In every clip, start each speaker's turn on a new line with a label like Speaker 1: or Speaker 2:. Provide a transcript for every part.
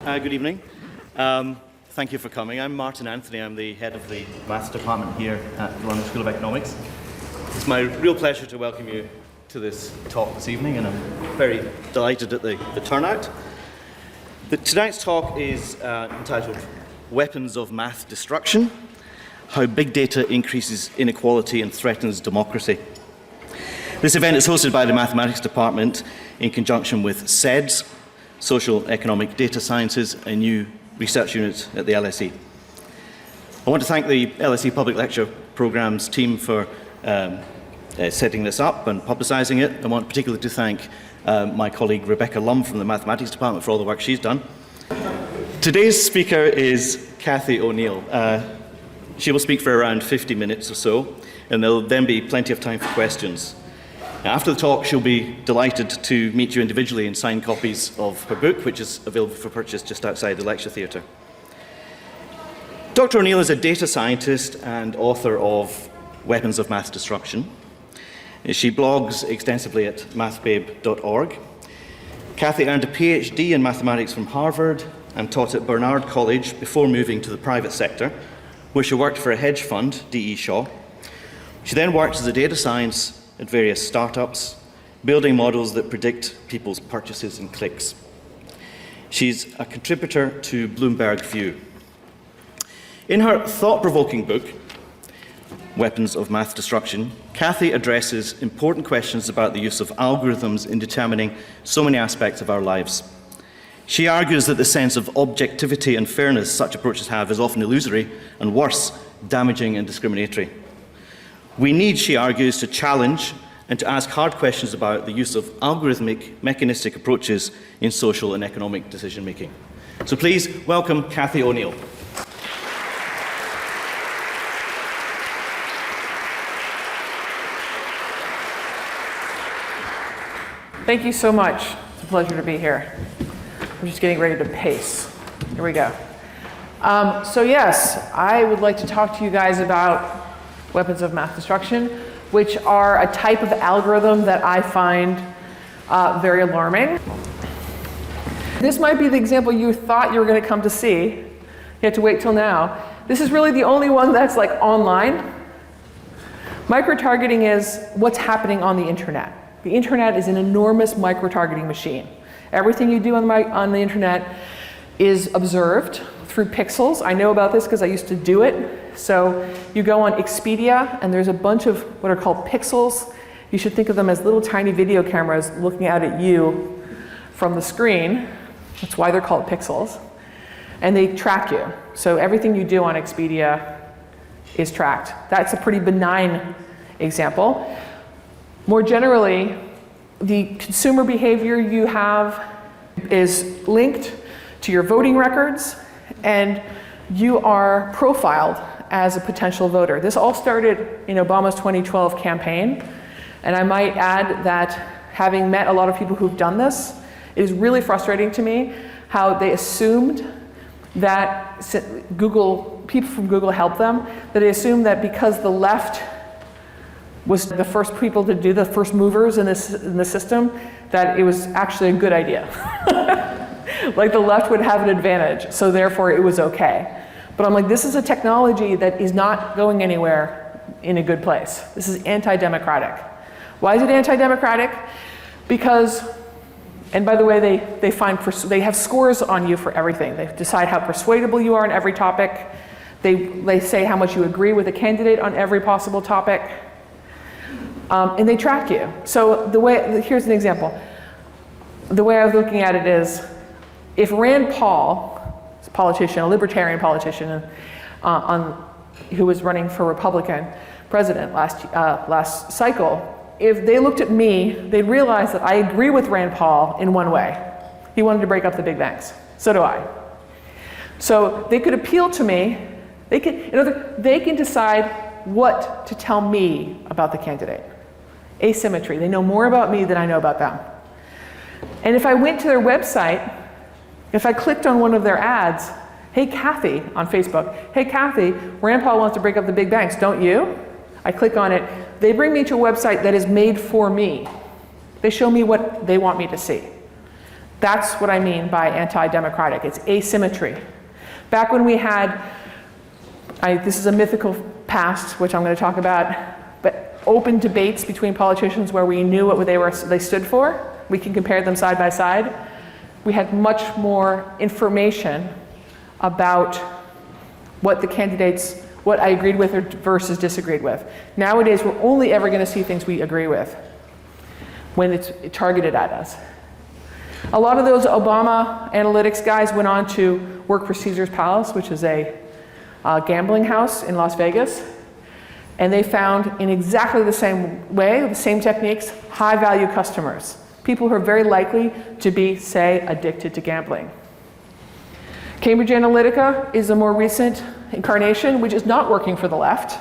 Speaker 1: Good evening. Thank you for coming. I'm Martin Anthony. I'm the head of the Maths department here at the London School of Economics. It's my real pleasure to welcome you to this talk this evening, and I'm very delighted at the turnout. Tonight's talk is entitled Weapons of Math Destruction: How Big Data Increases Inequality and Threatens Democracy. This event is hosted by the Mathematics Department in conjunction with SEDS, Social Economic Data Sciences, a new research unit at the LSE. I want to thank the LSE Public Lecture Programme's team for setting this up and publicising it. I want particularly to thank my colleague Rebecca Lum from the Mathematics Department for all the work she's done. Today's speaker is Cathy O'Neil. She will speak for around 50 minutes or so, and there'll then be plenty of time for questions. Now, after the talk, she'll be delighted to meet you individually and sign copies of her book, which is available for purchase just outside the lecture theatre. Dr. O'Neil is a data scientist and author of Weapons of Math Destruction. She blogs extensively at mathbabe.org. Cathy earned a PhD in mathematics from Harvard and taught at Barnard College before moving to the private sector, where she worked for a hedge fund, D.E. Shaw. She then worked as a data science at various startups, building models that predict people's purchases and clicks. She's a contributor to Bloomberg View. In her thought-provoking book, Weapons of Math Destruction, Cathy addresses important questions about the use of algorithms in determining so many aspects of our lives. She argues that the sense of objectivity and fairness such approaches have is often illusory, and worse, damaging and discriminatory. We need, she argues, to challenge and to ask hard questions about the use of algorithmic, mechanistic approaches in social and economic decision-making. So please welcome Cathy O'Neil.
Speaker 2: Thank you so much. It's a pleasure to be here. I'm just getting ready to pace. Here we go. So yes, I would like to talk to you guys about weapons of math destruction, which are a type of algorithm that I find very alarming. This might be the example you thought you were going to come to see. You had to wait till now. This is really the only one that's like online. Micro-targeting is what's happening on the internet. The internet is an enormous micro-targeting machine. Everything you do on the internet is observed through pixels. I know about this because I used to do it. So you go on Expedia, and there's a bunch of what are called pixels. You should think of them as little tiny video cameras looking out at you from the screen. That's why they're called pixels. And they track you. So everything you do on Expedia is tracked. That's a pretty benign example. More generally, the consumer behavior you have is linked to your voting records, and you are profiled as a potential voter. This all started in Obama's 2012 campaign, and I might add that having met a lot of people who've done this, it is really frustrating to me how they assumed that people from Google helped them, that they assumed that because the left was the first people to do the first movers in the system, that it was actually a good idea. Like the left would have an advantage, so therefore it was okay. But I'm like, this is a technology that is not going anywhere in a good place. This is anti-democratic. Why is it anti-democratic? Because, and by the way, they have scores on you for everything. They decide how persuadable you are on every topic. They say how much you agree with a candidate on every possible topic. And they track you. So here's an example. The way I was looking at it is, if Rand Paul, a politician, a libertarian politician, who was running for Republican president last cycle, if they looked at me, they'd realize that I agree with Rand Paul in one way. He wanted to break up the big banks. So do I. So they could appeal to me. They can decide what to tell me about the candidate. Asymmetry. They know more about me than I know about them. And if I went to their website, if I clicked on one of their ads, hey Cathy, on Facebook, hey Cathy, Rand Paul wants to break up the big banks, don't you? I click on it, they bring me to a website that is made for me. They show me what they want me to see. That's what I mean by anti-democratic. It's asymmetry. Back when we had, this is a mythical past, which I'm going to talk about, but open debates between politicians where we knew what they stood for. We can compare them side by side. We had much more information about what the candidates, what I agreed with versus disagreed with. Nowadays, we're only ever going to see things we agree with when it's targeted at us. A lot of those Obama analytics guys went on to work for Caesar's Palace, which is a gambling house in Las Vegas. And they found in exactly the same way, the same techniques, high value customers. People who are very likely to be, say, addicted to gambling. Cambridge Analytica is a more recent incarnation, which is not working for the left.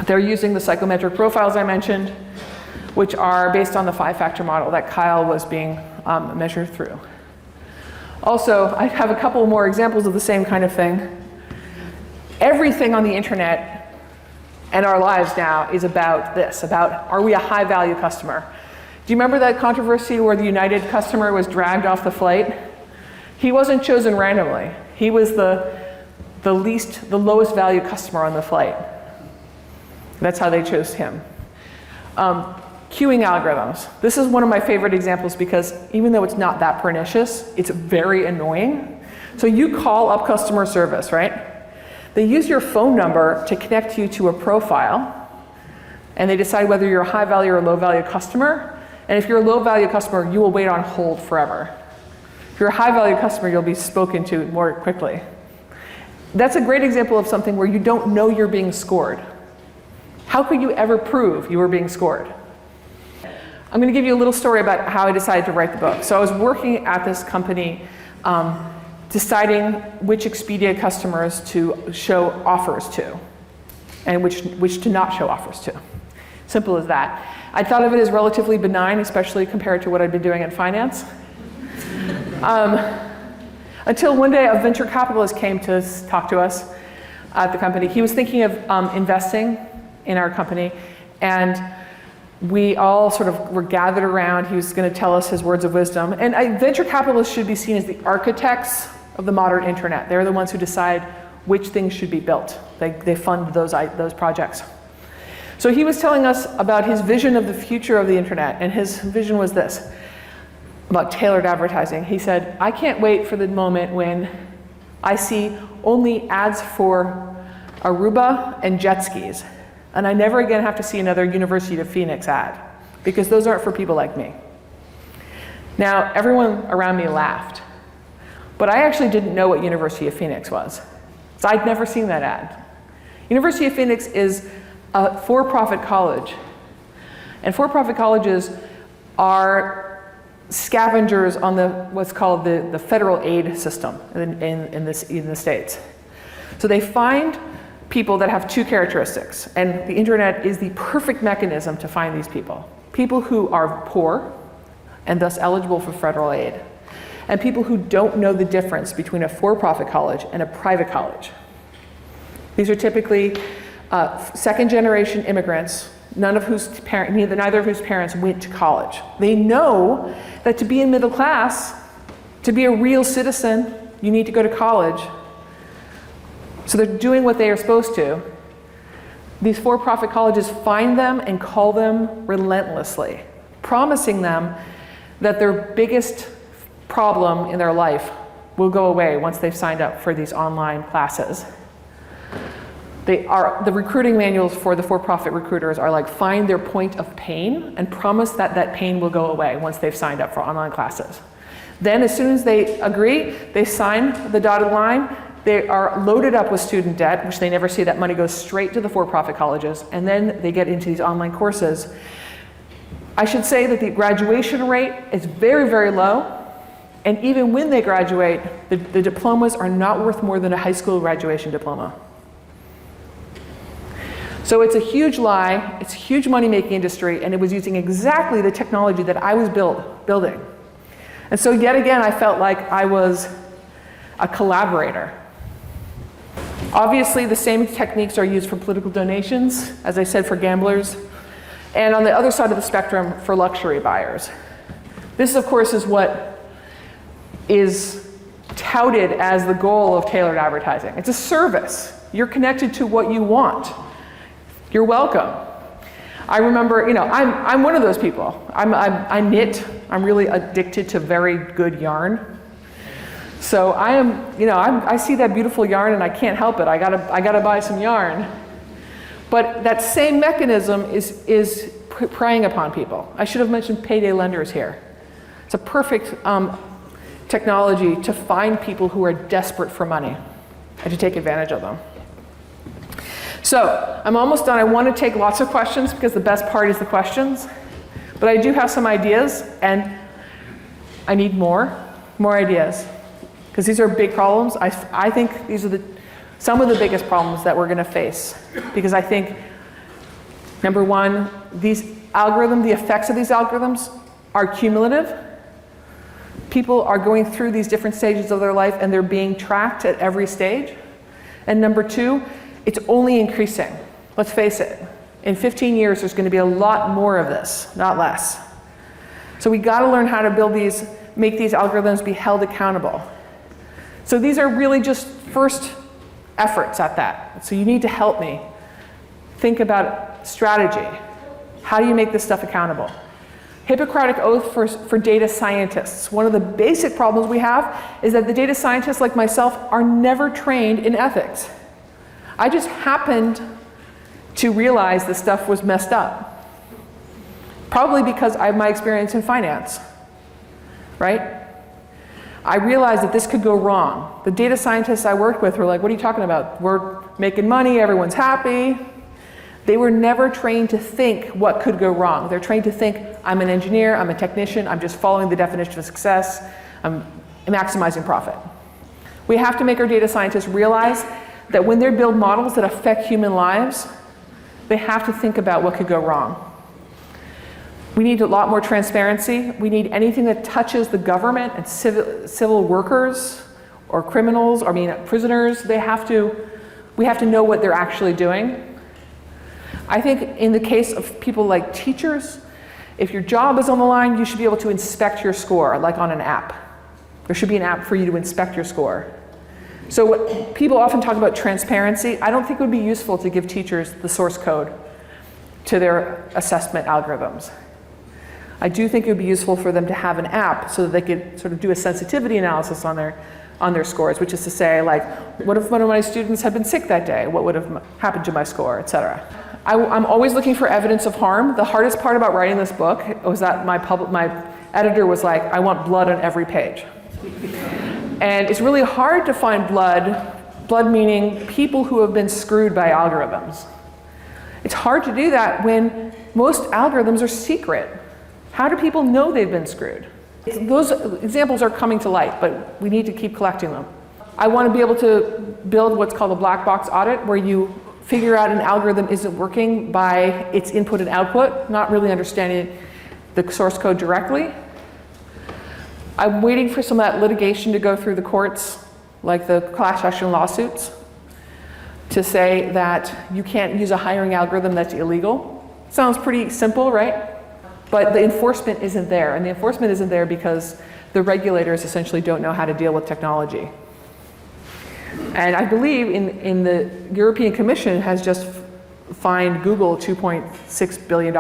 Speaker 2: They're using the psychometric profiles I mentioned, which are based on the 5-factor model that Kyle was being measured through. Also, I have a couple more examples of the same kind of thing. Everything on the internet and our lives now is about this, about are we a high value customer? Do you remember that controversy where the United customer was dragged off the flight? He wasn't chosen randomly. He was the lowest value customer on the flight. That's how they chose him. Queuing algorithms. This is one of my favorite examples because even though it's not that pernicious, it's very annoying. So you call up customer service, right? They use your phone number to connect you to a profile, and they decide whether you're a high value or low value customer. And if you're a low value customer, you will wait on hold forever. If you're a high value customer, you'll be spoken to more quickly. That's a great example of something where you don't know you're being scored. How could you ever prove you were being scored? I'm going to give you a little story about how I decided to write the book. So I was working at this company deciding which Expedia customers to show offers to and which to not show offers to. Simple as that. I thought of it as relatively benign, especially compared to what I'd been doing in finance. Until one day a venture capitalist came to talk to us at the company. He was thinking of investing in our company, and we all sort of were gathered around. He was going to tell us his words of wisdom. And venture capitalists should be seen as the architects of the modern internet. They're the ones who decide which things should be built. They fund those projects. So he was telling us about his vision of the future of the internet, and his vision was this, about tailored advertising. He said, I can't wait for the moment when I see only ads for Aruba and jet skis, and I never again have to see another University of Phoenix ad, because those aren't for people like me. Now, everyone around me laughed, but I actually didn't know what University of Phoenix was. So I'd never seen that ad. University of Phoenix is a for-profit college, and for-profit colleges are scavengers on what's called the federal aid system in the States. So they find people that have two characteristics, and the internet is the perfect mechanism to find these people. People who are poor and thus eligible for federal aid, and people who don't know the difference between a for-profit college and a private college. These are typically second-generation immigrants, neither of whose parents went to college. They know that to be in middle class, to be a real citizen, you need to go to college. So they're doing what they are supposed to. These for-profit colleges find them and call them relentlessly, promising them that their biggest problem in their life will go away once they've signed up for these online classes. The recruiting manuals for the for-profit recruiters are like, find their point of pain and promise that that pain will go away once they've signed up for online classes. Then as soon as they agree, they sign the dotted line, they are loaded up with student debt, which they never see. That money goes straight to the for-profit colleges, and then they get into these online courses. I should say that the graduation rate is very, very low, and even when they graduate, the diplomas are not worth more than a high school graduation diploma. So it's a huge lie, it's a huge money-making industry, and it was using exactly the technology that I was building. And so yet again, I felt like I was a collaborator. Obviously, the same techniques are used for political donations, as I said, for gamblers, and on the other side of the spectrum, for luxury buyers. This, of course, is what is touted as the goal of tailored advertising. It's a service. You're connected to what you want. You're welcome. I remember, I'm one of those people. I knit. I'm really addicted to very good yarn. So I am, I see that beautiful yarn and I can't help it. I gotta buy some yarn. But that same mechanism is preying upon people. I should have mentioned payday lenders here. It's a perfect technology to find people who are desperate for money and to take advantage of them. So I'm almost done. I want to take lots of questions because the best part is the questions. But I do have some ideas, and I need more ideas. Because these are big problems. I think these are some of the biggest problems that we're going to face. Because I think, number one, the effects of these algorithms are cumulative. People are going through these different stages of their life and they're being tracked at every stage. And number two, it's only increasing. Let's face it. In 15 years, there's going to be a lot more of this, not less. So we got to learn how to make these algorithms be held accountable. So these are really just first efforts at that. So you need to help me think about strategy. How do you make this stuff accountable? Hippocratic oath for data scientists. One of the basic problems we have is that the data scientists like myself are never trained in ethics. I just happened to realize this stuff was messed up. Probably because I have my experience in finance, right? I realized that this could go wrong. The data scientists I worked with were like, what are you talking about? We're making money, everyone's happy. They were never trained to think what could go wrong. They're trained to think, I'm an engineer, I'm a technician, I'm just following the definition of success, I'm maximizing profit. We have to make our data scientists realize that when they build models that affect human lives, they have to think about what could go wrong. We need a lot more transparency. We need anything that touches the government and civil workers or criminals, prisoners. We have to know what they're actually doing. I think in the case of people like teachers, if your job is on the line, you should be able to inspect your score, like on an app. There should be an app for you to inspect your score. So people often talk about transparency. I don't think it would be useful to give teachers the source code to their assessment algorithms. I do think it would be useful for them to have an app so that they could sort of do a sensitivity analysis on their scores, which is to say, like, what if one of my students had been sick that day? What would have happened to my score, et cetera? I'm always looking for evidence of harm. The hardest part about writing this book was that my editor was like, I want blood on every page. And it's really hard to find blood meaning people who have been screwed by algorithms. It's hard to do that when most algorithms are secret. How do people know they've been screwed? Those examples are coming to light, but we need to keep collecting them. I want to be able to build what's called a black box audit, where you figure out an algorithm isn't working by its input and output, not really understanding the source code directly. I'm waiting for some of that litigation to go through the courts, like the class action lawsuits, to say that you can't use a hiring algorithm that's illegal. Sounds pretty simple, right? But the enforcement isn't there, and the enforcement isn't there because the regulators essentially don't know how to deal with technology. And I believe in the European Commission has just fined Google $2.6 billion,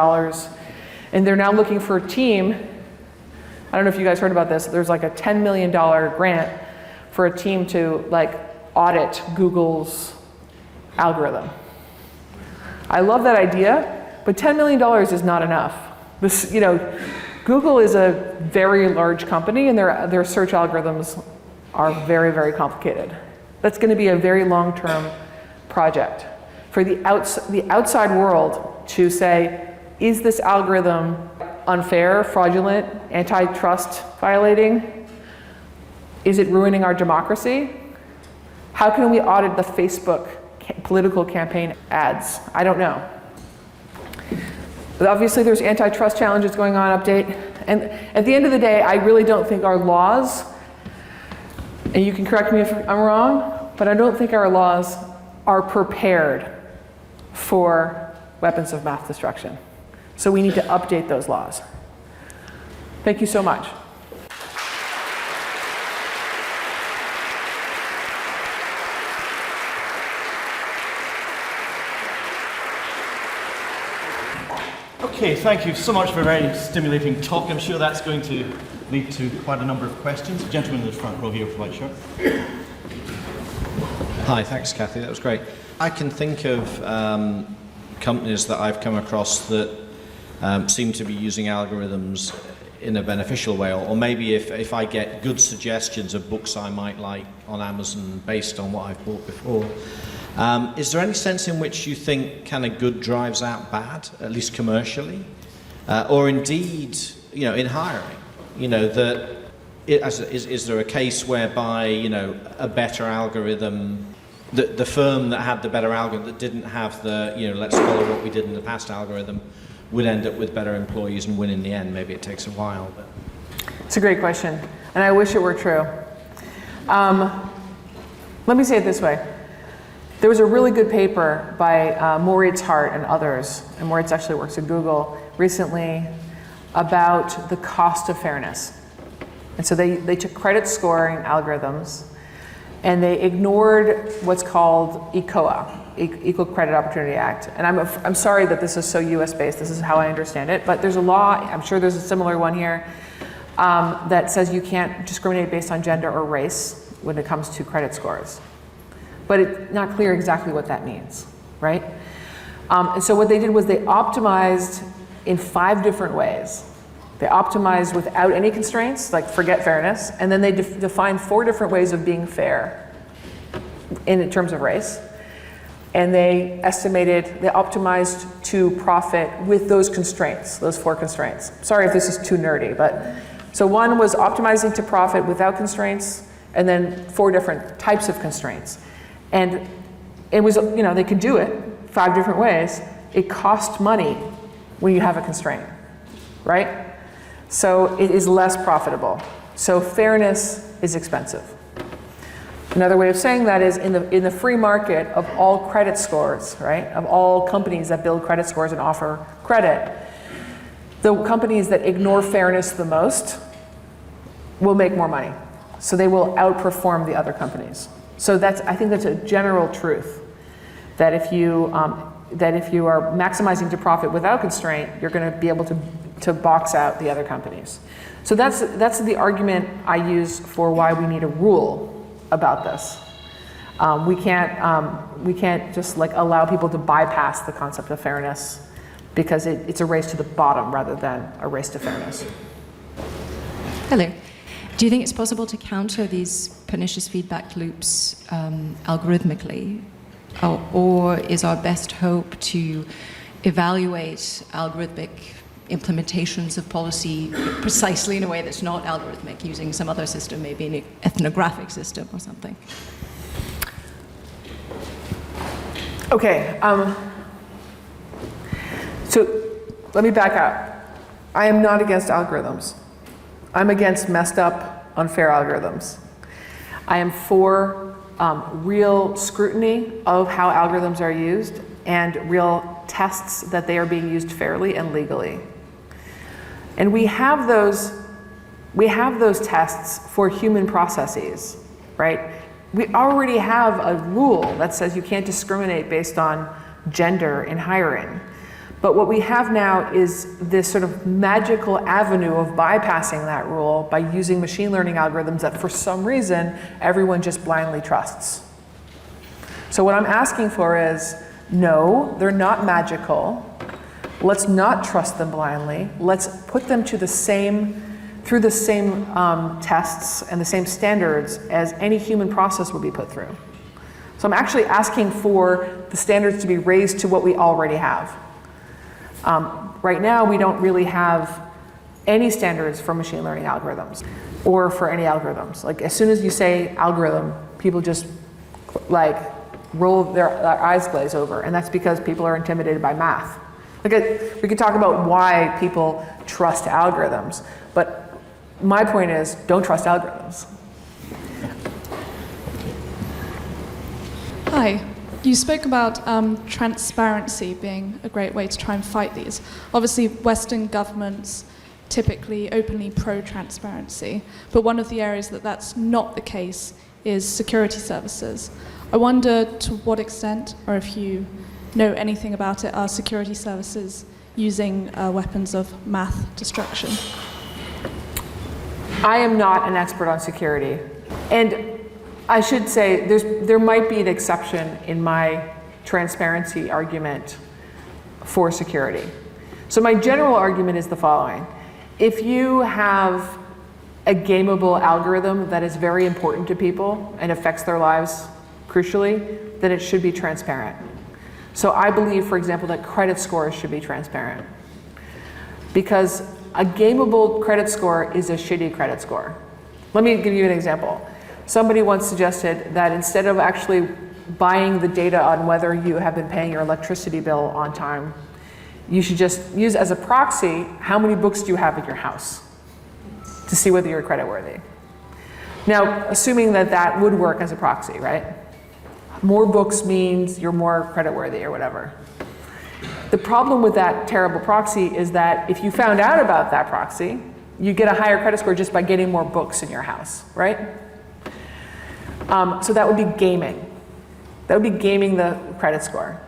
Speaker 2: and they're now looking for a team. I don't know if you guys heard about this. There's like a $10 million grant for a team to audit Google's algorithm. I love that idea, but $10 million is not enough. Google is a very large company, and their search algorithms are very, very complicated. That's going to be a very long-term project for the outside world to say, is this algorithm unfair, fraudulent, antitrust violating? Is it ruining our democracy? How can we audit the Facebook political campaign ads? I don't know. But obviously there's antitrust challenges going on, update. And at the end of the day, I really don't think our laws, and you can correct me if I'm wrong, but I don't think our laws are prepared for weapons of mass destruction. So we need to update those laws. Thank you so much.
Speaker 1: Okay, thank you so much for a very stimulating talk. I'm sure that's going to lead to quite a number of questions. The gentleman in the front row here for white shirt.
Speaker 3: Hi, thanks, Cathy. That was great. I can think of companies that I've come across that seem to be using algorithms in a beneficial way, or maybe if I get good suggestions of books I might like on Amazon based on what I've bought before. Is there any sense in which you think kind of good drives out bad, at least commercially, or indeed, in hiring? That is there a case whereby a better algorithm, the firm that had the better algorithm that didn't have the let's follow what we did in the past algorithm would end up with better employees and win in the end? Maybe it takes a while, but
Speaker 2: It's a great question, and I wish it were true. Let me say it this way. There was a really good paper by Moritz Hart and others, and Moritz actually works at Google, recently about the cost of fairness. And so they took credit scoring algorithms, and they ignored what's called ECOA, Equal Credit Opportunity Act. And I'm sorry that this is so US based, this is how I understand it, but there's a law, I'm sure there's a similar one here, that says you can't discriminate based on gender or race when it comes to credit scores. But it's not clear exactly what that means, right? And so what they did was they optimized in 5 different ways. They optimized without any constraints, like forget fairness, and then they defined 4 different ways of being fair in terms of race. And they optimized to profit with those constraints, those 4 constraints. Sorry if this is too nerdy, but so one was optimizing to profit without constraints, and then 4 different types of constraints. And it was, they could do it 5 different ways. It cost money when you have a constraint, right? So it is less profitable. So fairness is expensive. Another way of saying that is in the free market of all credit scores, right? Of all companies that build credit scores and offer credit, the companies that ignore fairness the most will make more money. So they will outperform the other companies. So I think that's a general truth, that if you are maximizing to profit without constraint, you're going to be able to box out the other companies. So that's the argument I use for why we need a rule about this. We can't just allow people to bypass the concept of fairness because it's a race to the bottom rather than a race to fairness.
Speaker 4: Hello. Do you think it's possible to counter these pernicious feedback loops algorithmically? Or is our best hope to evaluate algorithmic implementations of policy precisely in a way that's not algorithmic, using some other system, maybe an ethnographic system or something?
Speaker 2: Okay, so let me back up. I am not against algorithms. I'm against messed up, unfair algorithms. I am for real scrutiny of how algorithms are used and real tests that they are being used fairly and legally. And we have those tests for human processes, right? We already have a rule that says you can't discriminate based on gender in hiring. But what we have now is this sort of magical avenue of bypassing that rule by using machine learning algorithms that for some reason everyone just blindly trusts. So what I'm asking for is, no, they're not magical. Let's not trust them blindly. Let's put them through the same tests and the same standards as any human process would be put through. So I'm actually asking for the standards to be raised to what we already have. Right now, we don't really have any standards for machine learning algorithms or for any algorithms. As soon as you say algorithm, people just roll their eyes glaze over, and that's because people are intimidated by math. We could talk about why people trust algorithms, but my point is, don't trust algorithms.
Speaker 5: Hi. You spoke about transparency being a great way to try and fight these. Obviously, Western governments typically openly pro-transparency, but one of the areas that that's not the case is security services. I wonder to what extent, or if you know anything about it, are security services using weapons of mass destruction?
Speaker 2: I am not an expert on security. And I should say there might be an exception in my transparency argument for security. So my general argument is the following. If you have a gameable algorithm that is very important to people and affects their lives crucially, then it should be transparent. So I believe, for example, that credit scores should be transparent. Because a gameable credit score is a shitty credit score. Let me give you an example. Somebody once suggested that instead of actually buying the data on whether you have been paying your electricity bill on time, you should just use as a proxy how many books do you have in your house to see whether you're creditworthy. Now, assuming that that would work as a proxy, right? More books means you're more creditworthy or whatever. The problem with that terrible proxy is that if you found out about that proxy, you get a higher credit score just by getting more books in your house, right? So that would be gaming. That would be gaming the credit score.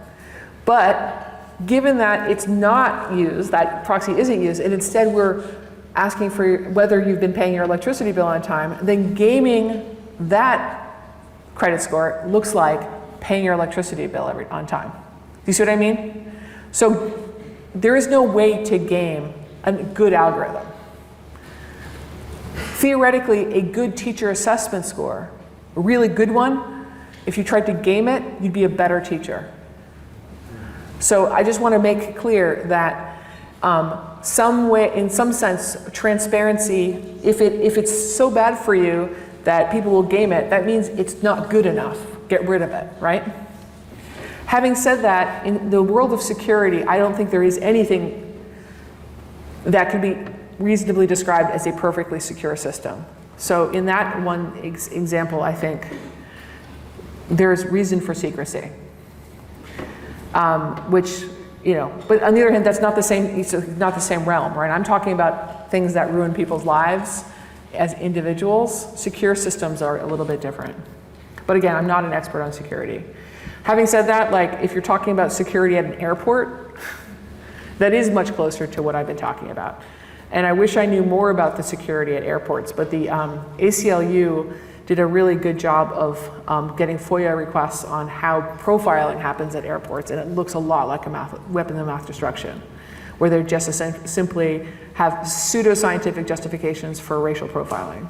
Speaker 2: But given that it's not used, that proxy isn't used, and instead we're asking for whether you've been paying your electricity bill on time, then gaming that credit score looks like paying your electricity bill on time. Do you see what I mean? So there is no way to game a good algorithm. Theoretically, a good teacher assessment score, a really good one, if you tried to game it, you'd be a better teacher. So I just want to make clear that in some sense, transparency, if it's so bad for you that people will game it, that means it's not good enough. Get rid of it, right? Having said that, in the world of security, I don't think there is anything that can be reasonably described as a perfectly secure system. So in that one example, I think there's reason for secrecy, which, but on the other hand, that's not the same, it's not the same realm, right? I'm talking about things that ruin people's lives as individuals. Secure systems are a little bit different. But again, I'm not an expert on security. Having said that, like if you're talking about security at an airport, that is much closer to what I've been talking about. And I wish I knew more about the security at airports, but the ACLU did a really good job of getting FOIA requests on how profiling happens at airports, and it looks a lot like a weapon of mass destruction, where they just simply have pseudoscientific justifications for racial profiling.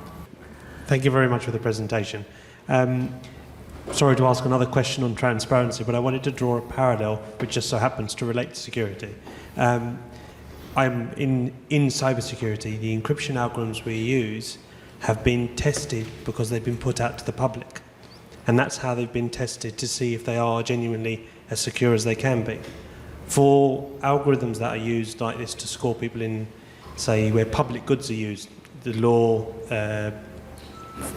Speaker 6: Thank you very much for the presentation. Sorry to ask another question on transparency, but I wanted to draw a parallel which just so happens to relate to security. I'm in cybersecurity, the encryption algorithms we use have been tested because they've been put out to the public. And that's how they've been tested to see if they are genuinely as secure as they can be. For algorithms that are used like this to score people in, say, where public goods are used, the law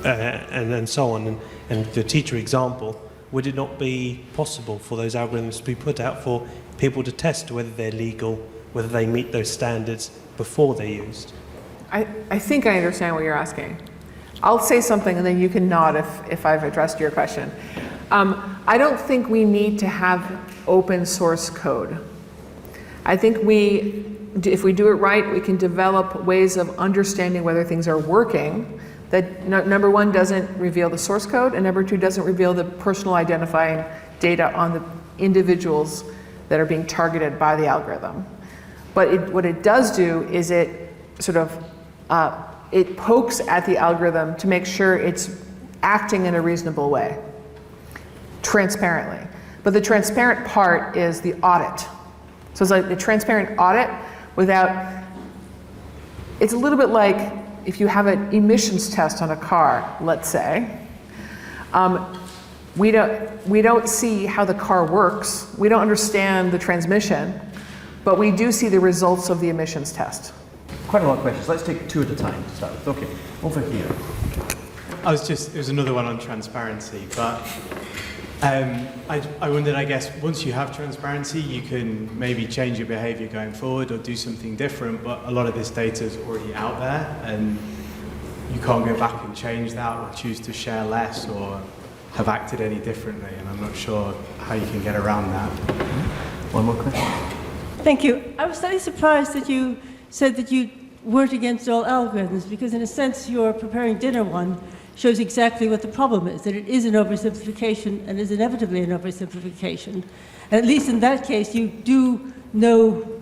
Speaker 6: and so on, and the teacher example, would it not be possible for those algorithms to be put out for people to test whether they're legal, whether they meet those standards before they're used?
Speaker 2: I think I understand what you're asking. I'll say something and then you can nod if I've addressed your question. I don't think we need to have open source code. I think if we do it right, we can develop ways of understanding whether things are working that, number one, doesn't reveal the source code, and number two, doesn't reveal the personal identifying data on the individuals that are being targeted by the algorithm. But what it does do is it sort of, it pokes at the algorithm to make sure it's acting in a reasonable way, transparently. But the transparent part is the audit. So it's like the transparent audit without, it's a little bit like if you have an emissions test on a car, let's say, we don't see how the car works, we don't understand the transmission, but we do see the results of the emissions test.
Speaker 1: Quite a lot of questions. Let's take two at a time to start with. Okay, over here.
Speaker 7: It was another one on transparency, but
Speaker 6: I wondered, I guess, once you have transparency, you can maybe change your behaviour going forward or do something different, but a lot of this data is already out there, and you can't go back and change that or choose to share less or have acted any differently, and I'm not sure how you can get around that.
Speaker 1: One more question.
Speaker 7: Thank you. I was slightly surprised that you said that you weren't against all algorithms, because in a sense your preparing dinner one shows exactly what the problem is, that it is an oversimplification and is inevitably an oversimplification. And at least in that case you do know,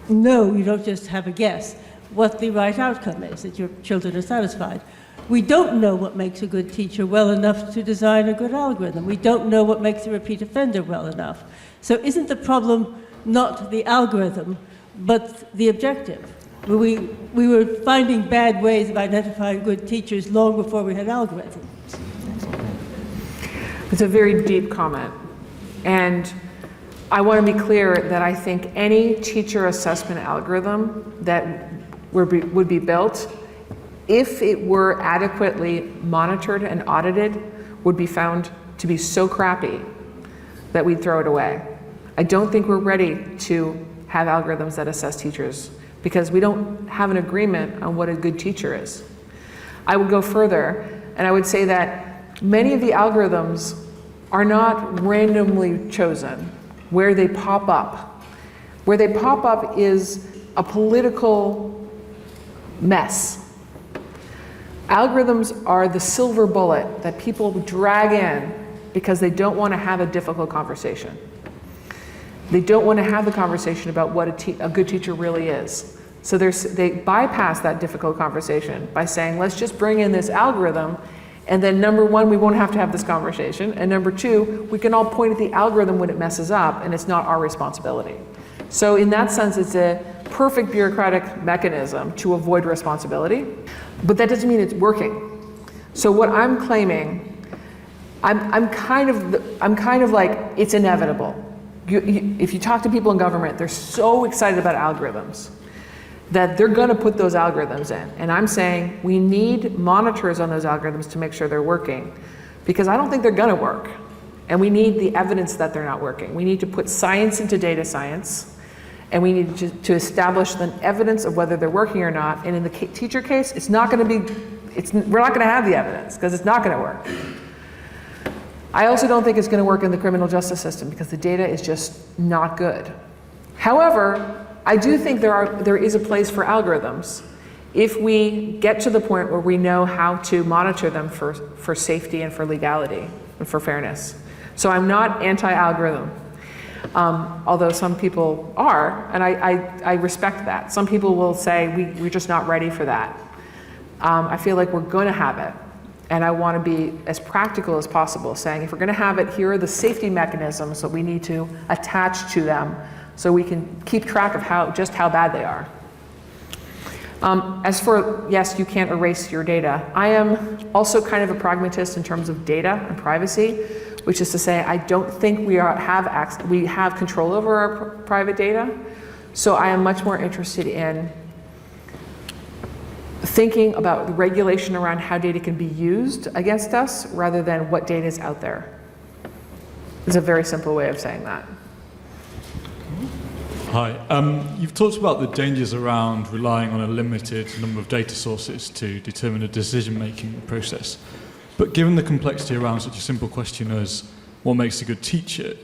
Speaker 7: you don't just have a guess, what the right outcome is, that your children are satisfied. We don't know what makes a good teacher well enough to design a good algorithm. We don't know what makes a repeat offender well enough. So isn't the problem not the algorithm, but the objective? We were finding bad ways of identifying good teachers long before we had algorithms.
Speaker 2: It's a very deep comment. And I want to be clear that I think any teacher assessment algorithm that would be built, if it were adequately monitored and audited, would be found to be so crappy that we'd throw it away. I don't think we're ready to have algorithms that assess teachers because we don't have an agreement on what a good teacher is. I would go further, and I would say that many of the algorithms are not randomly chosen where they pop up. Where they pop up is a political mess. Algorithms are the silver bullet that people drag in because they don't want to have a difficult conversation. They don't want to have the conversation about what a good teacher really is. So they bypass that difficult conversation by saying, let's just bring in this algorithm, and then number one, we won't have to have this conversation, and number two, we can all point at the algorithm when it messes up, and it's not our responsibility. So in that sense, it's a perfect bureaucratic mechanism to avoid responsibility, but that doesn't mean it's working. So what I'm claiming, I'm kind of like, it's inevitable. If you talk to people in government, they're so excited about algorithms that they're going to put those algorithms in. And I'm saying we need monitors on those algorithms to make sure they're working, because I don't think they're going to work. And we need the evidence that they're not working. We need to put science into data science, and we need to establish the evidence of whether they're working or not. And in the teacher case, it's not going to be, we're not going to have the evidence because it's not going to work. I also don't think it's going to work in the criminal justice system because the data is just not good. However, I do think there is a place for algorithms if we get to the point where we know how to monitor them for safety and for legality and for fairness. So I'm not anti-algorithm, although some people are, and I respect that. Some people will say we're just not ready for that. I feel like we're going to have it. And I want to be as practical as possible, saying if we're going to have it, here are the safety mechanisms that we need to attach to them so we can keep track of how bad they are. As for, yes, you can't erase your data. I am also kind of a pragmatist in terms of data and privacy, which is to say I don't think we have control over our private data. So I am much more interested in thinking about the regulation around how data can be used against us rather than what data is out there. It's a very simple way of saying that.
Speaker 8: Hi. You've talked about the dangers around relying on a limited number of data sources to determine a decision-making process. But given the complexity around such a simple question as what makes a good teacher,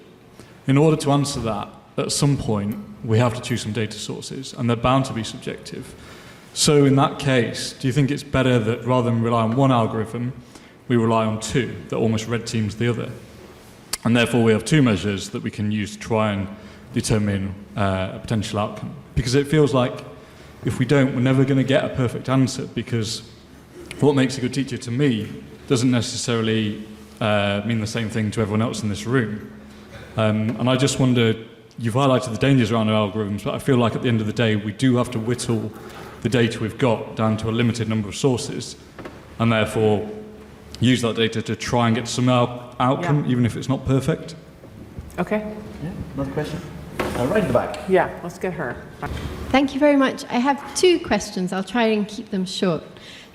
Speaker 8: in order to answer that, at some point, we have to choose some data sources, and they're bound to be subjective. So in that case, do you think it's better that rather than rely on one algorithm, we rely on two, that almost red teams the other? And therefore we have two measures that we can use to try and determine a potential outcome. Because it feels like if we don't, we're never going to get a perfect answer, because what makes a good teacher to me doesn't necessarily mean the same thing to everyone else in this room. And I just wonder, you've highlighted the dangers around our algorithms, but I feel like at the end of the day, we do have to whittle the data we've got down to a limited number of sources, and therefore use that data to try and get some outcome, even if it's not perfect.
Speaker 2: Okay.
Speaker 1: Yeah, another question? Right in the back.
Speaker 2: Yeah, let's get her.
Speaker 9: Thank you very much. I have two questions. I'll try and keep them short.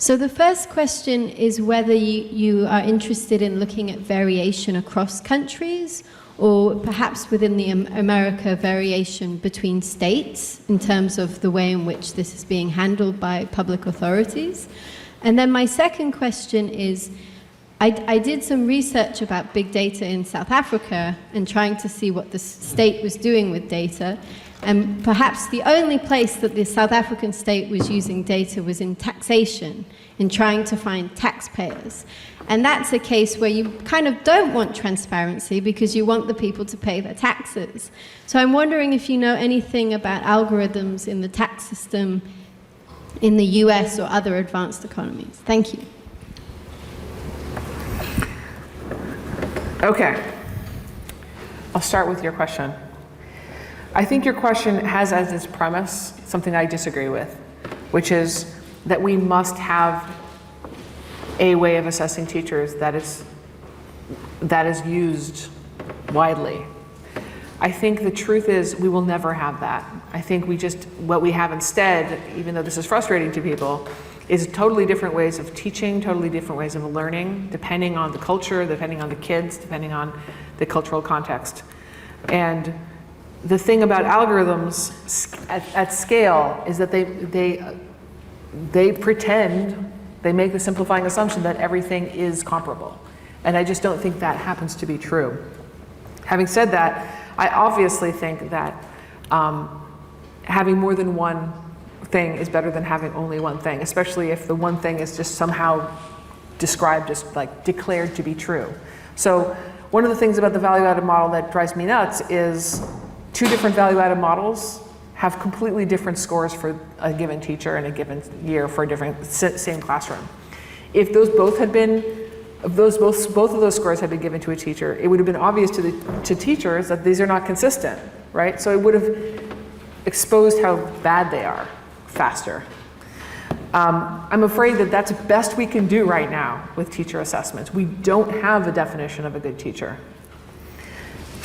Speaker 9: So the first question is whether you are interested in looking at variation across countries, or perhaps within the America variation between states in terms of the way in which this is being handled by public authorities. And then my second question is, I did some research about big data in South Africa and trying to see what the state was doing with data. And perhaps the only place that the South African state was using data was in taxation, in trying to find taxpayers. And that's a case where you kind of don't want transparency because you want the people to pay their taxes. So I'm wondering if you know anything about algorithms in the tax system in the US or other advanced economies. Thank you.
Speaker 2: Okay. I'll start with your question. I think your question has as its premise something I disagree with, which is that we must have a way of assessing teachers that is used widely. I think the truth is we will never have that. I think what we have instead, even though this is frustrating to people, is totally different ways of teaching, totally different ways of learning, depending on the culture, depending on the kids, depending on the cultural context. And the thing about algorithms at scale is that they pretend, they make the simplifying assumption that everything is comparable. And I just don't think that happens to be true. Having said that, I obviously think that having more than one thing is better than having only one thing, especially if the one thing is just somehow described as like declared to be true. So one of the things about the value-added model that drives me nuts is two different value-added models have completely different scores for a given teacher in a given year for a different same classroom. If those both had been, if both of those scores had been given to a teacher, it would have been obvious to teachers that these are not consistent, right? So it would have exposed how bad they are faster. I'm afraid that that's the best we can do right now with teacher assessments. We don't have a definition of a good teacher.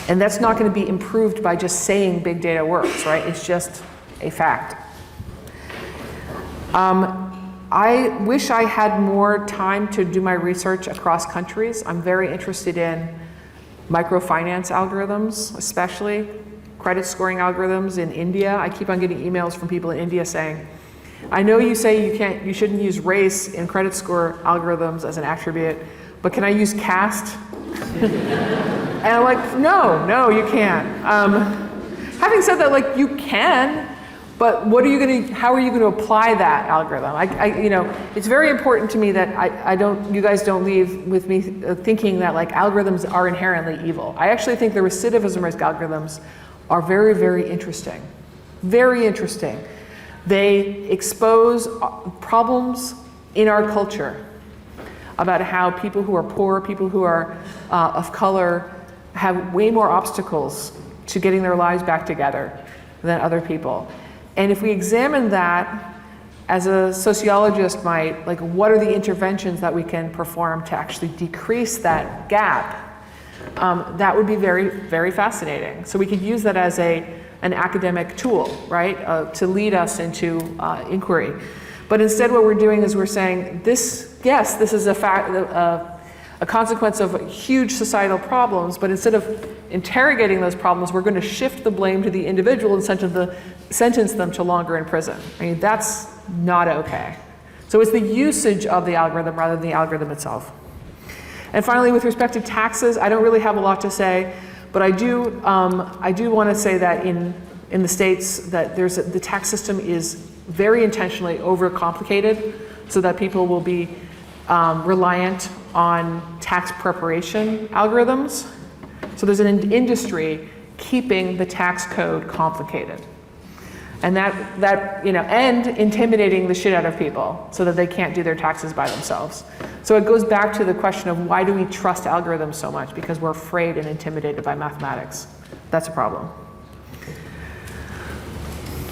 Speaker 2: And that's not going to be improved by just saying big data works, right? It's just a fact. I wish I had more time to do my research across countries. I'm very interested in microfinance algorithms, especially credit scoring algorithms in India. I keep on getting emails from people in India saying, I know you say you shouldn't use race in credit score algorithms as an attribute, but can I use caste? And I'm like, no, you can't. Having said that, like, you can, but how are you going to apply that algorithm? It's very important to me that you guys don't leave with me thinking that like algorithms are inherently evil. I actually think the recidivism risk algorithms are very, very interesting. Very interesting. They expose problems in our culture about how people who are poor, people who are of color, have way more obstacles to getting their lives back together than other people. And if we examine that, as a sociologist might, like, what are the interventions that we can perform to actually decrease that gap? That would be very, very fascinating. So we could use that as an academic tool, right, to lead us into inquiry. But instead what we're doing is we're saying, this is a consequence of huge societal problems, but instead of interrogating those problems, we're going to shift the blame to the individual and sentence them to longer in prison. I mean, that's not okay. So it's the usage of the algorithm rather than the algorithm itself. And finally, with respect to taxes, I don't really have a lot to say, but I do want to say that in the States that the tax system is very intentionally overcomplicated so that people will be reliant on tax preparation algorithms. So there's an industry keeping the tax code complicated. And and intimidating the shit out of people so that they can't do their taxes by themselves. So it goes back to the question of why do we trust algorithms so much? Because we're afraid and intimidated by mathematics. That's a problem.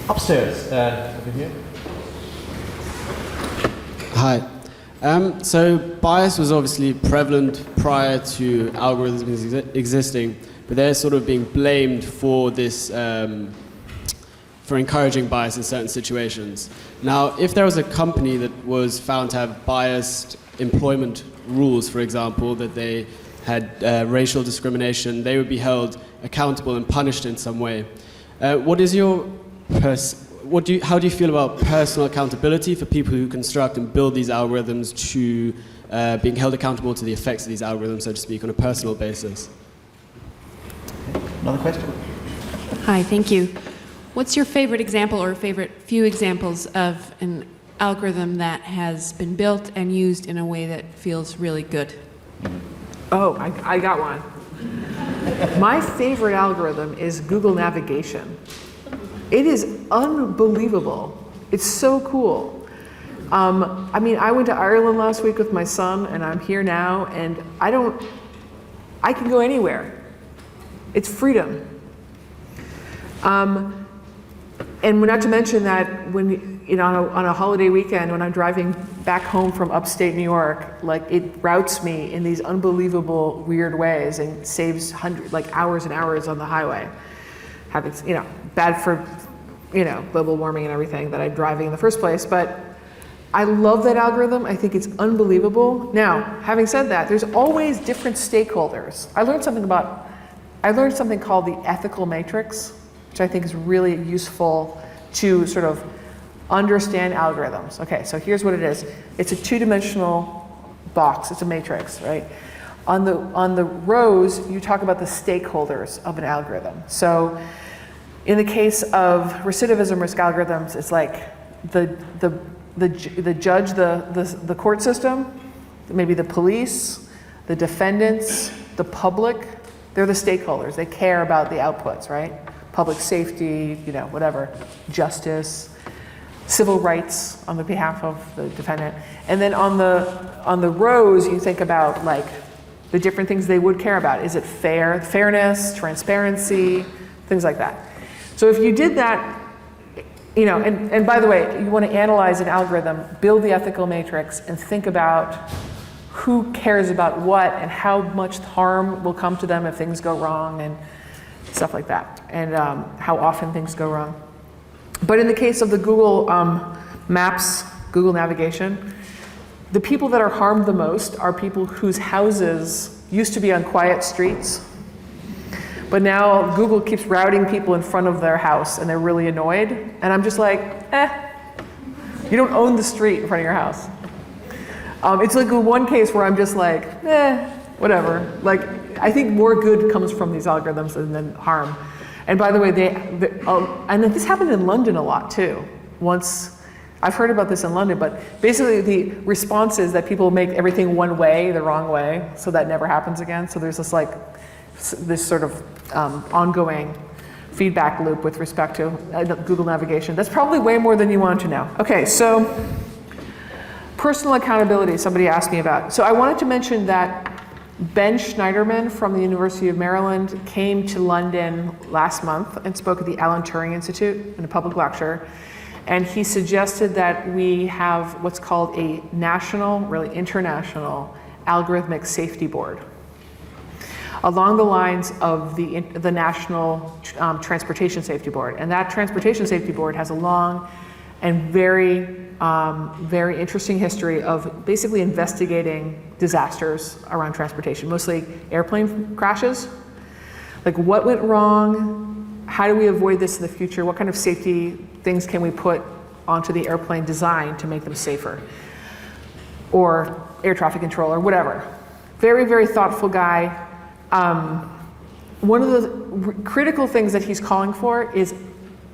Speaker 1: Upstairs, over here.
Speaker 10: Hi. So bias was obviously prevalent prior to algorithms existing, but they're sort of being blamed for this for encouraging bias in certain situations. Now, if there was a company that was found to have biased employment rules, for example, that they had racial discrimination, they would be held accountable and punished in some way. How do you feel about personal accountability for people who construct and build these algorithms to being held accountable to the effects of these algorithms, so to speak, on a personal basis?
Speaker 1: Another question?
Speaker 11: Hi, thank you. What's your favorite example or favorite few examples of an algorithm that has been built and used in a way that feels really good?
Speaker 2: Oh, I got one. My favorite algorithm is Google navigation. It is unbelievable. It's so cool. I mean, I went to Ireland last week with my son, and I'm here now, and I can go anywhere. It's freedom. And not to mention that when, on a holiday weekend, when I'm driving back home from upstate New York, like it routes me in these unbelievable weird ways and saves hours and hours on the highway. Having, bad for, global warming and everything that I'm driving in the first place. But I love that algorithm. I think it's unbelievable. Now, having said that, there's always different stakeholders. I learned something called the ethical matrix, which I think is really useful to sort of understand algorithms. Okay, so here's what it is. It's a two-dimensional box. It's a matrix, right? On the rows, you talk about the stakeholders of an algorithm. So in the case of recidivism risk algorithms, it's like the judge, the court system, maybe the police, the defendants, the public. They're the stakeholders. They care about the outputs, right? Public safety, whatever, justice, civil rights on the behalf of the defendant. And then on the rows, you think about like the different things they would care about. Is it fairness, transparency, things like that. So if you did that, and by the way, you want to analyze an algorithm, build the ethical matrix, and think about who cares about what and how much harm will come to them if things go wrong and stuff like that, and how often things go wrong. But in the case of the Google Maps, Google navigation, the people that are harmed the most are people whose houses used to be on quiet streets, but now Google keeps routing people in front of their house and they're really annoyed. And I'm just like, you don't own the street in front of your house. It's like one case where I'm just like, whatever. Like, I think more good comes from these algorithms than harm. And by the way, and this happened in London a lot too. Once, I've heard about this in London, but basically the response is that people make everything one way, the wrong way, so that never happens again. So there's this sort of ongoing feedback loop with respect to Google navigation. That's probably way more than you want to know. Okay, so personal accountability, somebody asked me about. So I wanted to mention that Ben Schneiderman from the University of Maryland came to London last month and spoke at the Alan Turing Institute in a public lecture. And he suggested that we have what's called a national, really international, algorithmic safety board, along the lines of the National Transportation Safety Board. And that Transportation Safety Board has a long and very interesting history of basically investigating disasters around transportation, mostly airplane crashes. Like, what went wrong? How do we avoid this in the future? What kind of safety things can we put onto the airplane design to make them safer? Or air traffic control or whatever. Very, very thoughtful guy. One of the critical things that he's calling for is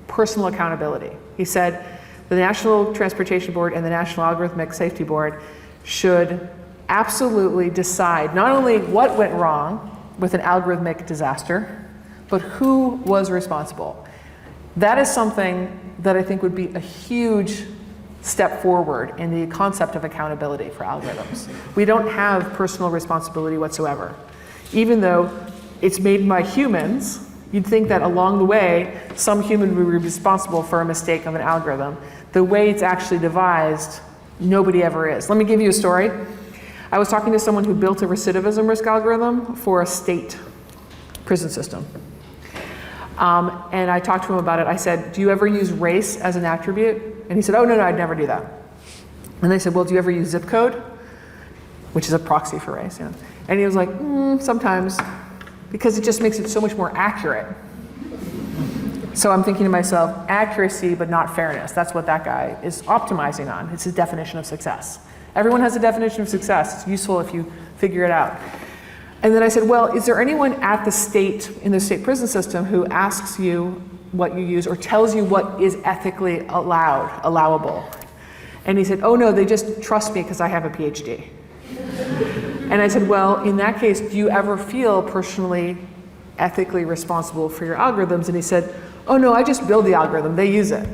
Speaker 2: personal accountability. He said the National Transportation Board and the National Algorithmic Safety Board should absolutely decide not only what went wrong with an algorithmic disaster, but who was responsible. That is something that I think would be a huge step forward in the concept of accountability for algorithms. We don't have personal responsibility whatsoever. Even though it's made by humans, you'd think that along the way, some human would be responsible for a mistake of an algorithm. The way it's actually devised, nobody ever is. Let me give you a story. I was talking to someone who built a recidivism risk algorithm for a state prison system. And I talked to him about it. I said, do you ever use race as an attribute? And he said, oh, no, I'd never do that. And they said, well, do you ever use zip code? Which is a proxy for race. Yeah. And he was like, sometimes, because it just makes it so much more accurate. So I'm thinking to myself, accuracy but not fairness. That's what that guy is optimizing on. It's his definition of success. Everyone has a definition of success. It's useful if you figure it out. And then I said, well, is there anyone at the state, in the state prison system, who asks you what you use or tells you what is ethically allowable? And he said, oh no, they just trust me because I have a PhD. And I said, well, in that case, do you ever feel personally ethically responsible for your algorithms? And he said, oh no, I just build the algorithm, they use it.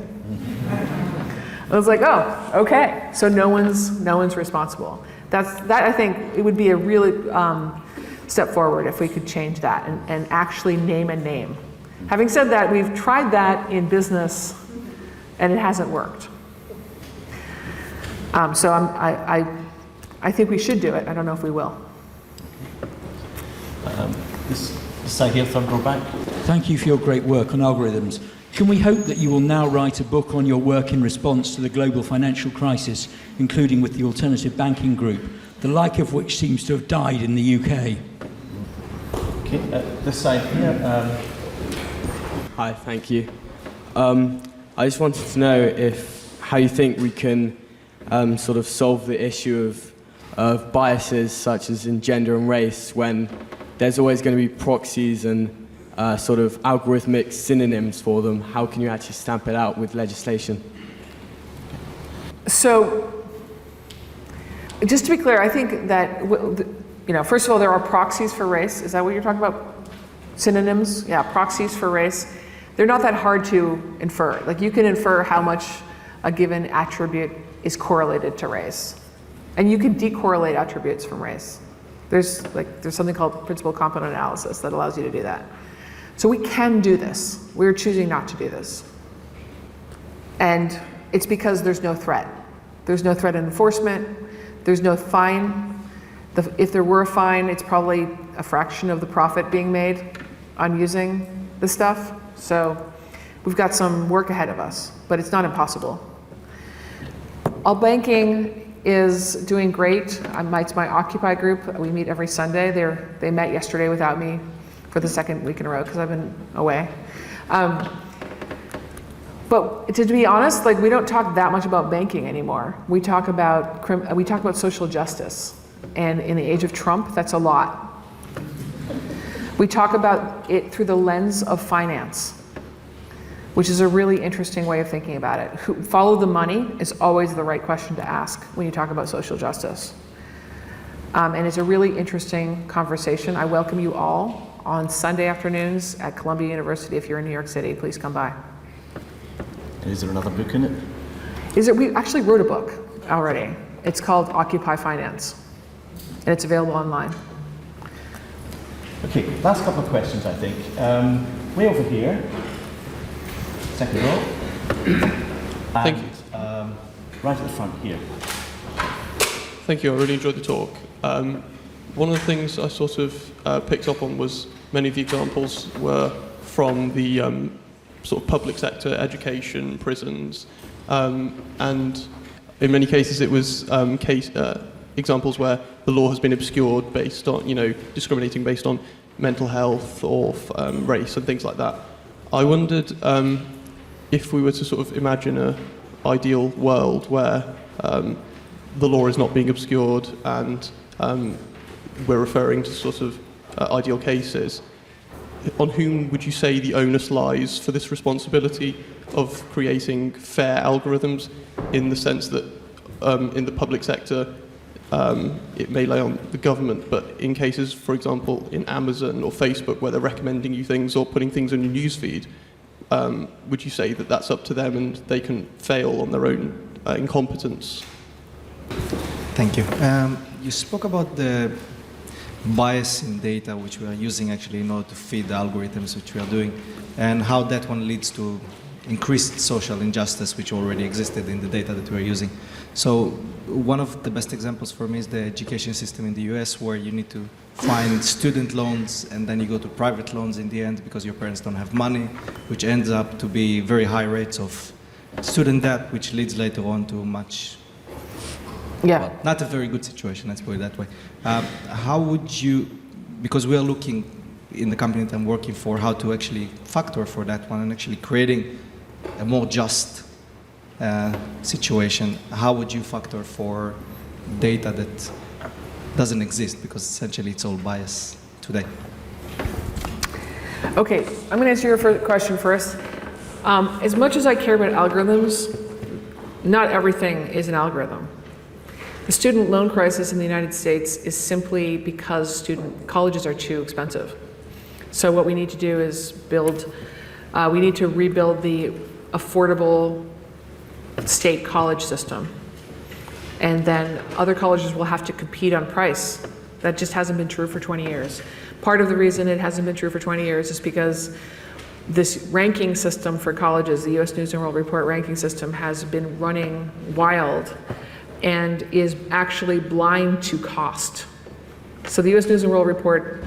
Speaker 2: I was like, oh, okay. So no one's responsible. That I think it would be a really step forward if we could change that and actually name a name. Having said that, we've tried that in business and it hasn't worked. So I think we should do it. I don't know if we will.
Speaker 1: This side here, third row back.
Speaker 12: Thank you for your great work on algorithms. Can we hope that you will now write a book on your work in response to the global financial crisis, including with the alternative banking group, the like of which seems to have died in the UK?
Speaker 1: Okay, this side here.
Speaker 10: Hi, thank you. I just wanted to know how you think we can sort of solve the issue of biases such as in gender and race when there's always going to be proxies and sort of algorithmic synonyms for them. How can you actually stamp it out with legislation?
Speaker 2: So, just to be clear, I think that, first of all, there are proxies for race. Is that what you're talking about? Synonyms? Yeah, proxies for race. They're not that hard to infer. Like, you can infer how much a given attribute is correlated to race. And you can decorrelate attributes from race. There's something called principal component analysis that allows you to do that. So we can do this. We're choosing not to do this. And it's because there's no threat. There's no threat in enforcement. There's no fine. If there were a fine, it's probably a fraction of the profit being made on using the stuff. So we've got some work ahead of us, but it's not impossible. All banking is doing great. It's my Occupy group. We meet every Sunday. They met yesterday without me for the second week in a row because I've been away. But to be honest, we don't talk that much about banking anymore. We talk about social justice, and in the age of Trump, that's a lot. We talk about it through the lens of finance, which is a really interesting way of thinking about it. Follow the money is always the right question to ask when you talk about social justice. And it's a really interesting conversation. I welcome you all on Sunday afternoons at Columbia University. If you're in New York City, please come by.
Speaker 1: Is there another book in it?
Speaker 2: We actually wrote a book already. It's called Occupy Finance, and it's available online.
Speaker 1: Okay, last couple of questions, I think. Way over here, second row.
Speaker 13: Thank you.
Speaker 1: Right at the front here.
Speaker 13: Thank you, I really enjoyed the talk. One of the things I sort of picked up on was many of the examples were from the sort of public sector, education, prisons, and in many cases it was examples where the law has been obscured based on, discriminating based on mental health or race and things like that. I wondered if we were to sort of imagine an ideal world where the law is not being obscured and we're referring to sort of ideal cases, on whom would you say the onus lies for this responsibility of creating fair algorithms, in the sense that in the public sector it may lay on the government, but in cases, for example, in Amazon or Facebook where they're recommending you things or putting things on your newsfeed, would you say that that's up to them and they can fail on their own incompetence?
Speaker 14: Thank you. You spoke about the bias in data which we are using actually in order to feed the algorithms which we are doing, and how that one leads to increased social injustice which already existed in the data that we're using. So one of the best examples for me is the education system in the US, where you need to find student loans and then you go to private loans in the end because your parents don't have money, which ends up to be very high rates of student debt, which leads later on to much, well, not a very good situation, let's put it that way. How would you, because we are looking in the company that I'm working for, how to actually factor for that one and actually creating a more just situation, how would you factor for data that doesn't exist, because essentially it's all bias today?
Speaker 2: Okay, I'm going to answer your question first. As much as I care about algorithms, not everything is an algorithm. The student loan crisis in the United States is simply because colleges are too expensive. So what we need to do is we need to rebuild the affordable state college system. And then other colleges will have to compete on price. That just hasn't been true for 20 years. Part of the reason it hasn't been true for 20 years is because this ranking system for colleges, the US News and World Report ranking system, has been running wild and is actually blind to cost. So the US News and World Report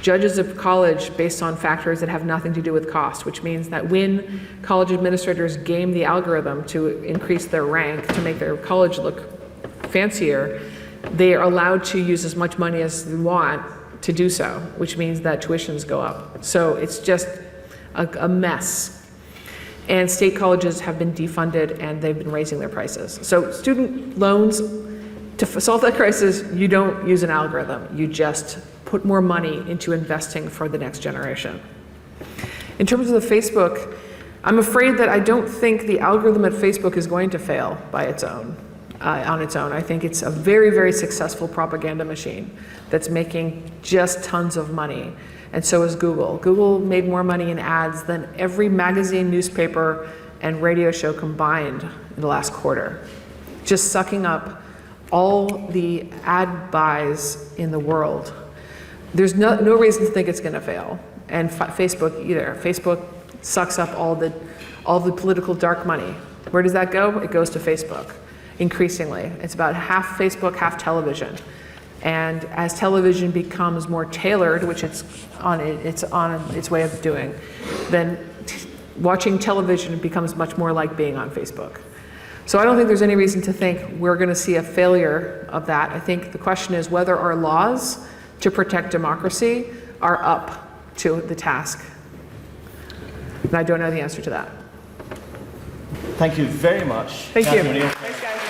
Speaker 2: judges a college based on factors that have nothing to do with cost, which means that when college administrators game the algorithm to increase their rank, to make their college look fancier, they are allowed to use as much money as they want to do so, which means that tuitions go up. So it's just a mess. And state colleges have been defunded and they've been raising their prices. So student loans, to solve that crisis, you don't use an algorithm. You just put more money into investing for the next generation. In terms of the Facebook, I'm afraid that I don't think the algorithm at Facebook is going to fail by its own, on its own. I think it's a very, very successful propaganda machine that's making just tons of money. And so is Google. Google made more money in ads than every magazine, newspaper, and radio show combined in the last quarter, just sucking up all the ad buys in the world. There's no reason to think it's going to fail, and Facebook either. Facebook sucks up all the political dark money. Where does that go? It goes to Facebook, increasingly. It's about half Facebook, half television. And as television becomes more tailored, which it's on its way of doing, then watching television becomes much more like being on Facebook. So I don't think there's any reason to think we're going to see a failure of that. I think the question is whether our laws to protect democracy are up to the task. And I don't know the answer to that.
Speaker 1: Thank you very much.
Speaker 2: Thank
Speaker 1: Cathy
Speaker 2: you.
Speaker 1: O'Neil.
Speaker 2: Thanks, guys.